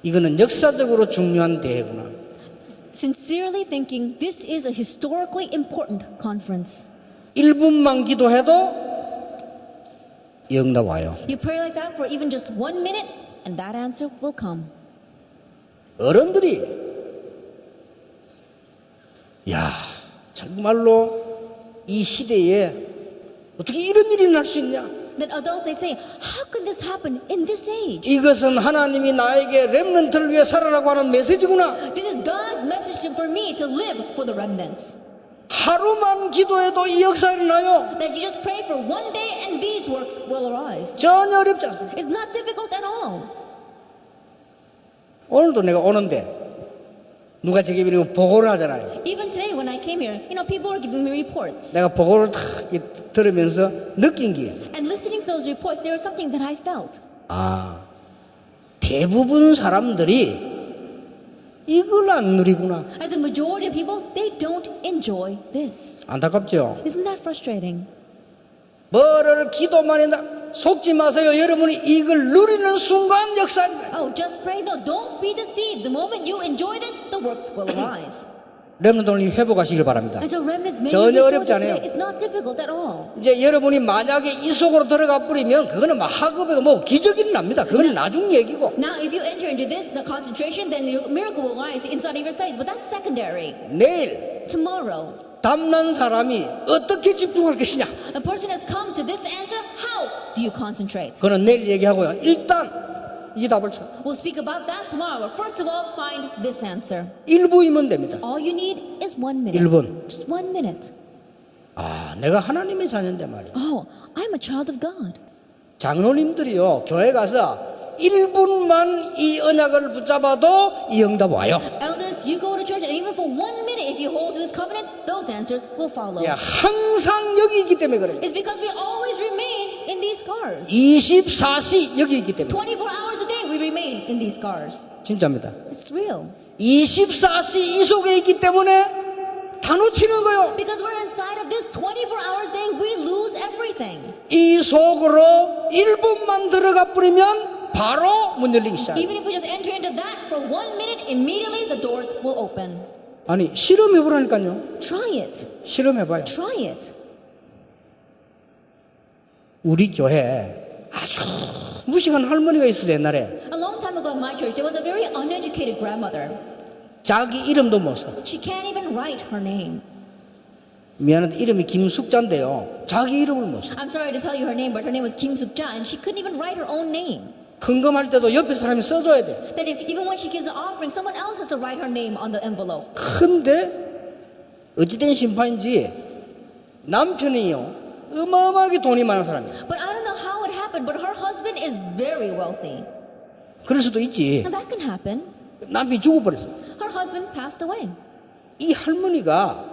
이거는 역사적으로 중요한 대회구나. Sincerely thinking this is a historically important conference. 1분만 기도해도 응답 와요. You pray like that for even just 1 minute, and that answer will come. 어른들이 정말로 이 시대에 어떻게 이런 일이 날 수 있냐? Then adults, they say, how can this happen in this age? 이것은 하나님이 나에게 렘넌트를 위해 살아라고 하는 메시지구나. This is God's message for me to live for the remnants. 하루만 기도해도 이 역사가 일어나요. That you just pray for 1 day and these works will arise. 전혀 어렵지 않습니다. It's not difficult at all. 오늘도 내가 오는데 누가 제게 이렇게 보고를 하잖아요. Even today when I came here, people were giving me reports. 내가 보고를 탁 들으면서 느낀 게 And listening to those reports, there was something that I felt. 대부분 사람들이 이걸 안 누리구나. And the majority of people, they don't enjoy this. 안타깝죠? Isn't that frustrating? 뭐를 기도만 했나 속지 마세요. 여러분이 이걸 누리는 순간 역사입니다. Oh, just pray. No, don't be deceived. The moment you enjoy this, the works will arise. 렘넌트를 회복하시길 바랍니다. And so remnants may 전혀 restore 어렵지 this 않아요. today. It's not difficult at all. 이제 여러분이 만약에 이 속으로 들어가 버리면 그거는 막 학업에 기적이 일어납니다. 그건 나중 얘기고. Now, if you enter into this, the concentration, then your miracle will rise inside of your studies. But that's secondary. 내일 Tomorrow, 담난 사람이 어떻게 집중할 것이냐? a person has come to this answer. How do you concentrate? 그거는 내일 얘기하고요. 일단 이 답을 찾아. We'll speak about that tomorrow. But first of all, find this answer. 1부이면 됩니다. All you need is 1 minute. 1분. Just 1 minute. 내가 하나님의 자녀인데 말이야. Oh, I'm a child of God. 장로님들이요, 교회 가서 1분만 이 언약을 붙잡아도 이 응답 와요. Elders, you go to church, and even for 1 minute, if you hold to this covenant, those answers will follow. 항상 여기 있기 때문에 그래요. It's because we always remain in these scars. 24시 여기 있기 때문에. 24 hours a day, we remain in these scars. 진짜입니다. It's real. 24시 이 속에 있기 때문에 다 놓치는 거예요. Because we're inside of this 24 hours a day, we lose everything. 이 속으로 1분만 들어가 버리면 바로 문 열리기 시작해요. Even if we just enter into that for 1 minute, immediately the doors will open. 아니 실험해보라니까요. Try it. 실험해봐요. Try it. 우리 교회 아주 무식한 할머니가 있었어 옛날에. A long time ago in my church, there was a very uneducated grandmother. 자기 이름도 못 써. She can't even write her name. 미안한데 이름이 김숙자인데요. 자기 이름을 못 써. I'm sorry to tell you her name, but her name was Kim Suk-ja, and she couldn't even write her own name. 헌금할 때도 옆에 사람이 써줘야 돼. That even when she gives an offering, someone else has to write her name on the envelope. 근데 어찌된 심판인지 남편이요 어마어마하게 돈이 많은 사람이에요. But I don't know how it happened, but her husband is very wealthy. 그럴 수도 있지. And that can happen. 남편이 죽어버렸어. Her husband passed away. 이 할머니가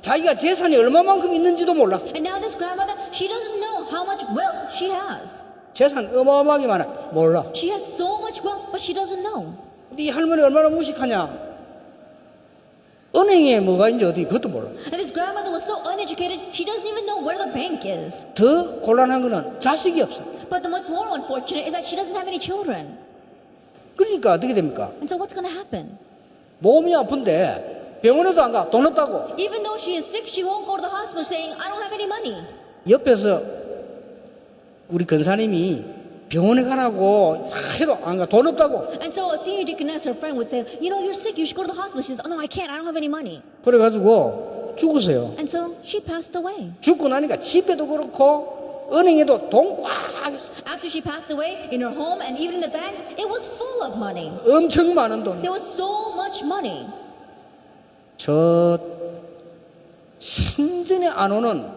자기가 재산이 얼마만큼 있는지도 몰라. And now this grandmother, she doesn't know how much wealth she has. 재산 어마어마하게 많아. 몰라. She has so much wealth, but she doesn't know. 이 할머니 얼마나 무식하냐. 은행에 뭐가 있는지 어디 그것도 몰라. And this grandmother was so uneducated, she doesn't even know where the bank is. 더 곤란한 거는 자식이 없어. But what's more unfortunate is that she doesn't have any children. 그러니까 어떻게 됩니까? And so what's going to happen? 몸이 아픈데 병원에도 안 가. 돈 없다고. Even though she is sick, she won't go to the hospital saying, I don't have any money. 옆에서 우리 권사님이 병원에 가라고 해도 안 가. 돈 없다고. And so a senior deaconess, her friend, would say, you know, you're sick, you should go to the hospital. She says, oh, no, I can't, I don't have any money. 그래가지고 죽으세요. And so she passed away. 죽고 나니까 집에도 그렇고 은행에도 돈 꽉 After she passed away, in her home and even in the bank, it was full of money. 엄청 많은 돈. There was so much money. 저 생전에 안 오는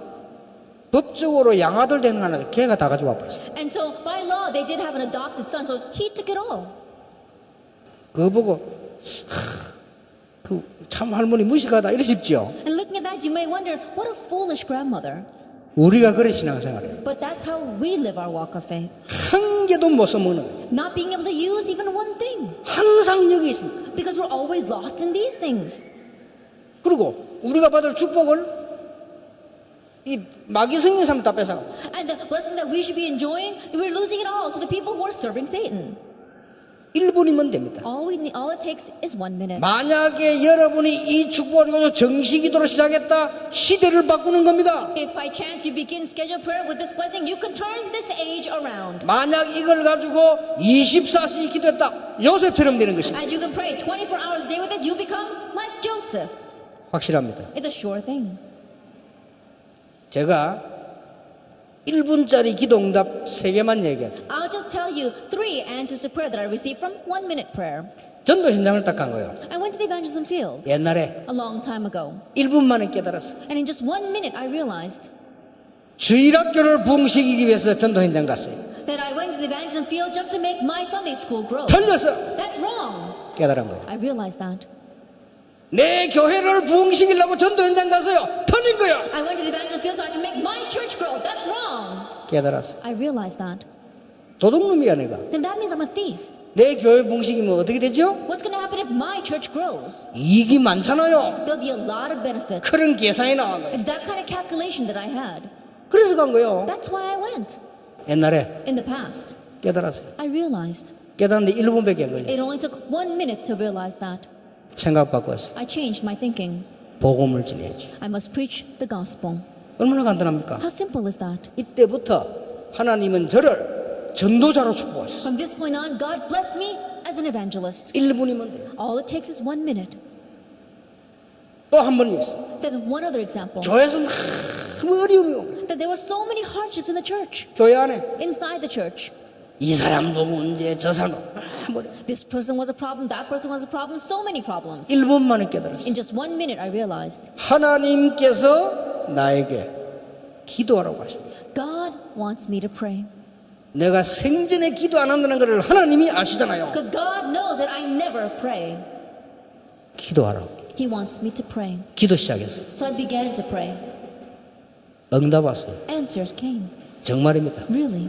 법적으로 양아들 되는 하나 걔가 다 가지고 와버렸어. And so by law, they did have an adopted son, so he took it all. 그거 보고 그 참 할머니 무식하다 이러십지요. And looking at that, you may wonder, what a foolish grandmother. 우리가 그래 신앙생활해요. But that's how we live our walk of faith. 한 개도 못 써먹는 Not being able to use even one thing. 항상 여기 있습니다. Because we're always lost in these things. 그리고 우리가 받을 축복을 이 마귀 성령 사람 다 뺏어. And the blessing that we should be enjoying, we're losing it all to the people who are serving Satan. 1분이면 됩니다. All it takes is 1 minute. 만약에 여러분이 이 축복을 가지고 정식기도로 시작했다, 시대를 바꾸는 겁니다. If by chance you begin scheduled prayer with this blessing, you can turn this age around. 만약 이걸 가지고 24시간 기도했다, 요셉처럼 되는 것입니다. And you can pray 24 hours a day with this, you become like Joseph. 확실합니다. It's a sure thing. 제가 1분짜리 기도응답 3개만 얘기할게요. I'll just tell you 3 answers to prayer that I received from 1 minute prayer. 전도 현장을 딱 간 거예요. I went to the evangelism field 옛날에 a long time ago. 1분 만에 깨달았어. And in just 1 minute, I realized 주일학교를 부흥시키기 위해서 전도 현장 갔어요. that I went to the evangelism field just to make my Sunday school grow. 틀렸어. That's wrong. 깨달은 거예요. I realized that. 내 교회를 부흥시키려고 전도 현장 가서요. 틀린 거야. I went to the evangelism field so I can make my church grow. That's wrong. 깨달았어. I realized that. 도둑놈이야 내가. Then that means I'm a thief. 내 교회 부흥시키면 어떻게 되죠? What's going to happen if my church grows? 이익이 많잖아요. There'll be a lot of benefits. 그런 계산이 나온 거예요. It's that kind of calculation that I had. 그래서 간 거예요. That's why I went. 옛날에 In the past, 깨달았어요. I realized. 깨달았는데 1분밖에 안 걸려요. It only took 1 minute to realize that. 생각 바꿨어요. I changed my thinking. 복음을 전해야지. I must preach the gospel. 얼마나 간단합니까? How simple is that? 이때부터 하나님은 저를 전도자로 축복하셨어요. From this point on, God blessed me as an evangelist. 1분이면 돼요. All it takes is 1 minute. 또 한 번 있어요. Then one other example. 교회에서 너무 어려움이 오고 That there were so many hardships in the church. 교회 안에 Inside the church. 이 사람도 문제 저 사람도 뭐래. This person was a problem, that person was a problem, so many problems. 1분 만에 깨달았어요. In just 1 minute, I realized 하나님께서 나에게 기도하라고 하십니다. God wants me to pray. 내가 생전에 기도 안 한다는 것을 하나님이 아시잖아요. Because God knows that I never pray. 기도하라고. He wants me to pray. 기도 시작했어요. So I began to pray. 응답 왔어요. Answers came. 정말입니다. Really.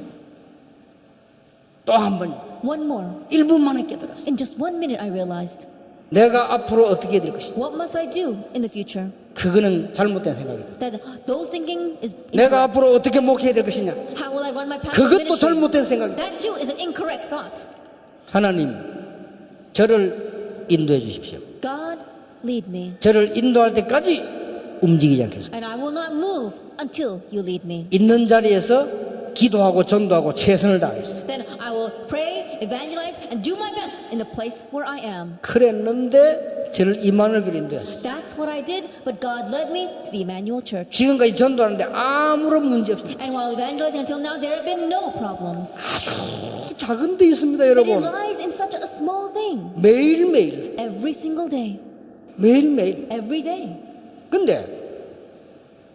또 한 번. One more. 1분 만에 깨달았어요. In just 1 minute, I realized. 내가 앞으로 어떻게 될 것인가. What must I do in the future? 그거는 잘못된 생각이다. That those thinking is 내가 incorrect. 앞으로 어떻게 목회해야 될 것이냐. How will I run my pastoral 그것도 ministry? 잘못된 생각이다. That too is an incorrect thought. 하나님, 저를 인도해 주십시오. God, lead me. 저를 인도할 때까지 움직이지 않겠습니다. And I will not move until you lead me. 있는 자리에서 기도하고 전도하고 최선을 다하겠습니다. Then I will pray, evangelize, and do my best in the place where I am. 그랬는데 저를 이만을 인도했어요. That's what I did, but God led me to the Emmanuel Church. 지금까지 전도하는데 아무런 문제 없습니다. And while evangelizing until now, there have been no problems. 아주 작은 데 있습니다, But it 여러분. lies in such a small thing. 매일매일, Every single day. 매일매일. Every day. 근데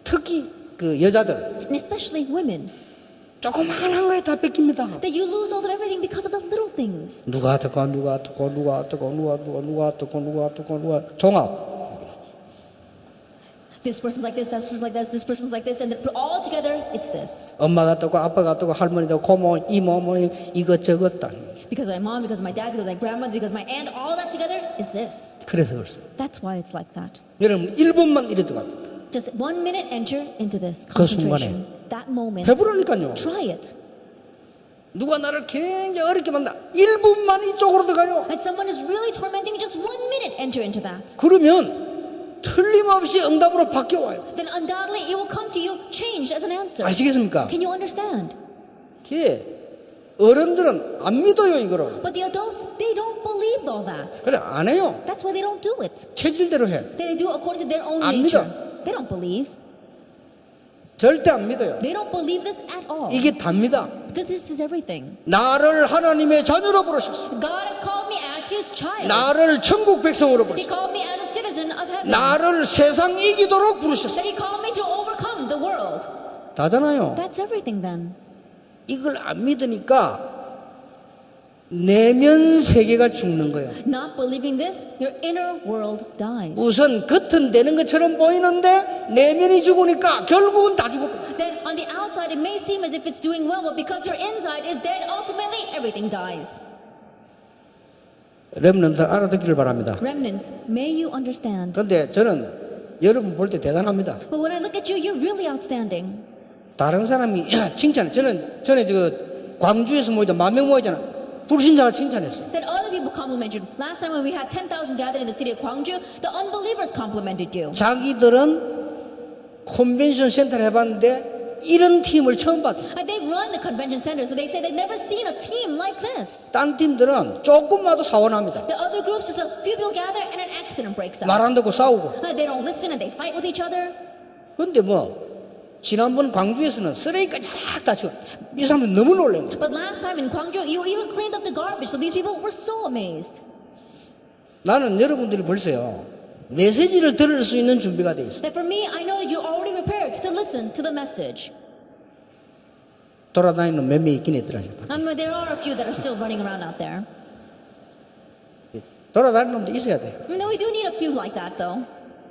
특히 그 여자들 and especially women, 조그마한 거에 다 뺏깁니다. that you lose hold of everything because of the little things. 누가 종합. This person's like this, that person's like that, this person's like this, and then put all together, it's this. 엄마가 뜨고 아빠가 뜨고 할머니도 고모 이모 뭐 이것저것 다. Because of my mom, because of my dad, because of my grandmother, because of my aunt, all that together is this. 그래서 그렇습니다. That's why it's like that. 여러분 1분만 이래 들어가. Just 1 minute enter into this 그 concentration. That moment. 해보라니까요. Try it. 누가 나를 굉장히 어렵게 만나 1분만 이쪽으로 들어가요. And someone is really tormenting, just 1 minute enter into that. 그러면 틀림없이 응답으로 바뀌어와요. Then undoubtedly it will come to you changed as an answer. 아시겠습니까? Can you understand? 그게 어른들은 안 믿어요 이거를. But the adults, they don't believe all that. 그래 안 해요. That's why they don't do it. 체질대로 해. They do it according to their own 안 nature. 믿어. They don't believe. 절대 안 믿어요. They don't believe this at all. 이게 답니다. That this is everything. 나를 하나님의 자녀로 부르셨어. God has called me as His child. 나를 천국 백성으로 He 부르셨어. called me as a citizen of heaven. 나를 세상 이기도록 부르셨어. That He called me to overcome the world. 다잖아요. That's everything then. 이걸 안 믿으니까 내면 세계가 죽는 거예요. Not believing this, your inner world dies. 우선 겉은 되는 것처럼 보이는데 내면이 죽으니까 결국은 다 죽었고. Then on the outside it may seem as if it's doing well, but because your inside is dead, ultimately everything dies. 렘넌트들 알아듣기를 바랍니다. Remnants, may you understand. 그런데 저는 여러분 볼 때 대단합니다. But when I look at you, you're really outstanding. 다른 사람이 칭찬해. 저는 전에 광주에서 모이자 10,000명 모이잖아. 불신자가 칭찬했어요. That other people compliment you. Last time when we had 10,000 gathered in the city of Gwangju, the unbelievers complimented you. 자기들은 컨벤션 센터를 해봤는데 이런 팀을 처음 봤대요. And they've run the convention center, so they say they've never seen a team like this. 딴 팀들은 조금마도 사원합니다. The other groups, just a few people gather and an accident breaks out. 말 안 듣고 싸우고. They don't listen and they fight with each other. 근데 지난번 광주에서는 쓰레기까지 싹 다 치워. 이 사람들 너무 놀란 거예요. But last time in Gwangju, you even cleaned up the garbage, so these people were so amazed. 나는 여러분들이 벌써요. 메시지를 들을 수 있는 준비가 돼 있어요. That for me, I know that you're already prepared to listen to the message. 돌아다니는 몇 명 있긴 있더라고요. There are a few that are still running around out there. 돌아다니는 놈도 있어야 돼. We do need a few like that, though.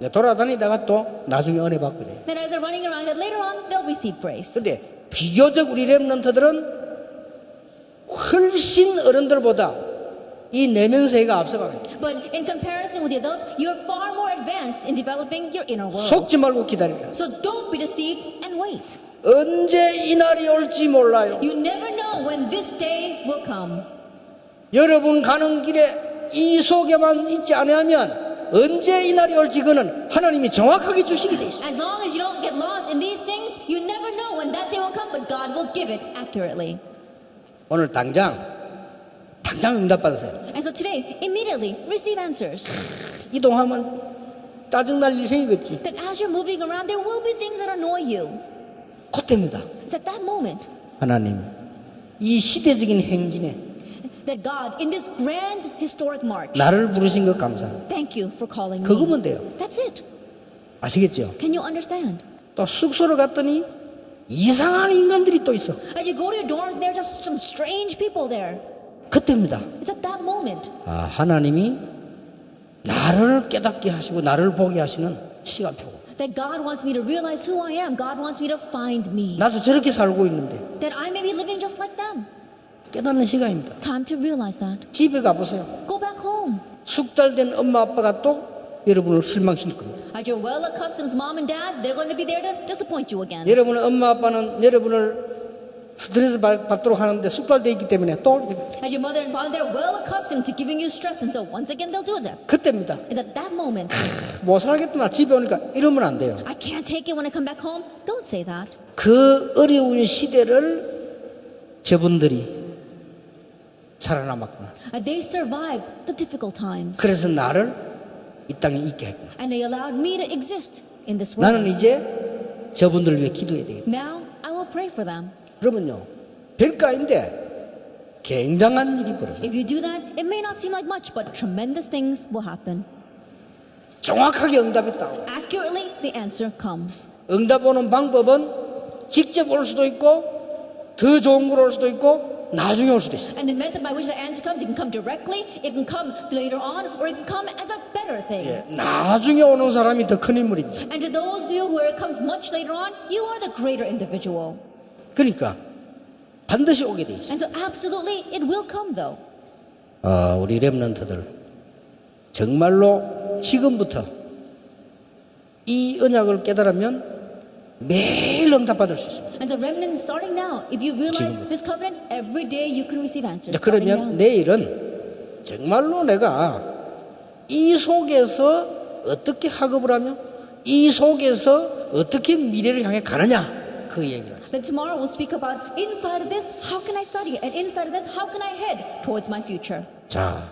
돌아다니다가 또 나중에 은혜 받고 그래. Then as they're running around, that later on they'll receive grace. 근데 비교적 우리 렘넌트들은 훨씬 어른들보다 이 내면세계가 앞서가요. But in comparison with the adults, you're far more advanced in developing your inner world. 속지 말고 기다리라. So don't be deceived and wait. 언제 이 날이 올지 몰라요. You never know when this day will come. 여러분 가는 길에 이 속에만 있지 않으면 언제 이 날이 올지 그는 하나님이 정확하게 주시게 돼 있어요. As long as you don't get lost in these things, you never know when that day will come, but God will give it accurately. 오늘 당장 응답 받으세요. And so today, immediately receive answers. 이동하면 짜증날 일 생기겠지. That as you're moving around, there will be things that annoy you. 그때입니다. It's at that moment 하나님 이 시대적인 행진에 that God, in this grand historic march, 나를 부르신 것 감사합니다. thank you for calling me. 그거면 돼요. That's it. 아시겠죠? Can you understand? 또 숙소로 갔더니 이상한 인간들이 또 있어. As you go to your dorms, there are just some strange people there. 그때입니다. It's at that moment 하나님이 나를 깨닫게 하시고 나를 보게 하시는 시간표고. that God wants me to realize who I am. God wants me to find me. 나도 저렇게 살고 있는데 That I may be living just like them. 깨닫는 시간입니다. Time to realize that. 집에 가보세요. Go back home. 숙달된 엄마 아빠가 또 여러분을 실망시킬 겁니다. At your well-accustomed mom and dad, they're going to be there to disappoint you again. 여러분의 엄마 아빠는 여러분을 스트레스 받도록 하는데 숙달되어 있기 때문에 또 As your mother and father, they're well-accustomed to giving you stress, and so once again they'll do that. 그때입니다. It's at that moment. 못 살겠구나 집에 오니까 이러면 안 돼요. I can't take it when I come back home. Don't say that. 그 어려운 시대를 저분들이 살아남았구나. They survived the difficult times. 그래서 나를 이 땅에 있게 했구나. And they allowed me to exist in this 나는 world. 이제 저분들을 위해 기도해야 되겠다. Now I will pray for them. 그러면요 별거 아닌데 굉장한 일이 벌어져요. If you do that, it may not seem like much, but tremendous things will happen. 정확하게 응답이 딱. Accurately, the answer comes. 응답 오는 방법은 직접 올 수도 있고 더 좋은 걸 올 수도 있고 나중에 올 수도 있어요. And the method by which the answer comes, it can come directly, it can come later on, or it can come as a better thing. 예, 나중에 오는 사람이 더 큰 인물입니다. And to those of you where it comes much later on, you are the greater individual. 그러니까 반드시 오게 돼 있어요. And so absolutely, it will come though. 우리 렘넌트들 정말로 지금부터 이 언약을 깨달으면 매일 응답받을 수 있습니다. And so remnants starting now, if you realize 지금부터. this covenant, every day you can receive answers. Starting 그러면 now. 내일은 정말로 내가 이 속에서 어떻게 학업을 하며 이 속에서 어떻게 미래를 향해 가느냐 그 얘기를 하죠. Then tomorrow we'll speak about inside of this, how can I study? And inside of this, how can I head towards my future? 자,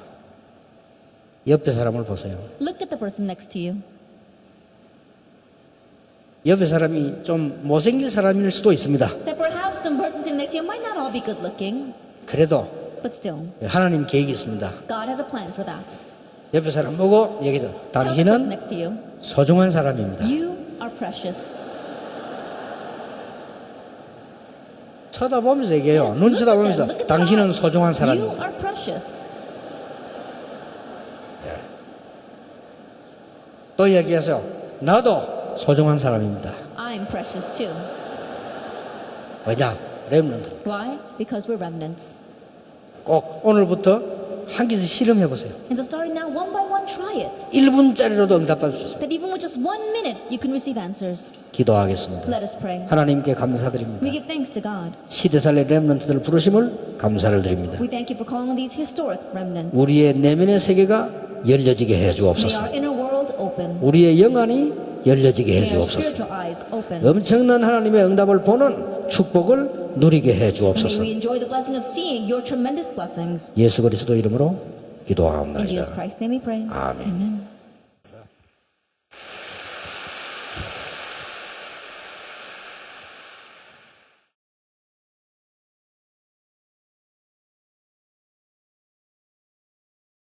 옆에 사람을 보세요. Look at the person next to you. 옆에 사람이 좀 못생긴 사람일 수도 있습니다. That perhaps the person sitting next to you might not all be good looking, 그래도 but still, 하나님 계획이 있습니다. God has a plan for that. 옆에 사람 보고 얘기죠. Tell the person 당신은 next to you, 소중한 사람입니다. you are precious. 쳐다보면서 얘기해요. 눈 Look at them, 쳐다보면서 look at their 당신은 eyes. 소중한 You 사람입니다. are precious. 또 얘기해서 나도 소중한 사람입니다. I'm precious too. 왜냐? 렘넌트. Why? Because we're remnants. 꼭 오늘부터 한 개씩 실험해 보세요. And so starting now, one by one, try it. 1분짜리로도 응답받을 수 있습니다. That even with just 1 minute, you can receive answers. 기도하겠습니다. Let us pray. 하나님께 감사드립니다. We give thanks to God. 시대살래 렘넌트들 부르심을 감사를 드립니다. We thank you for calling these historic remnants. 우리의 내면의 세계가 열려지게 해 May 주옵소서. our inner world open. 우리의 영안이 열려지게 해 May our 주옵소서. spiritual eyes open. 엄청난 하나님의 응답을 보는 축복을 누리게 해 May 주옵소서. we enjoy the blessing of seeing your tremendous blessings. 예수 그리스도 이름으로 In 기도하옵나이다. Jesus Christ's name we pray. 아멘. Amen.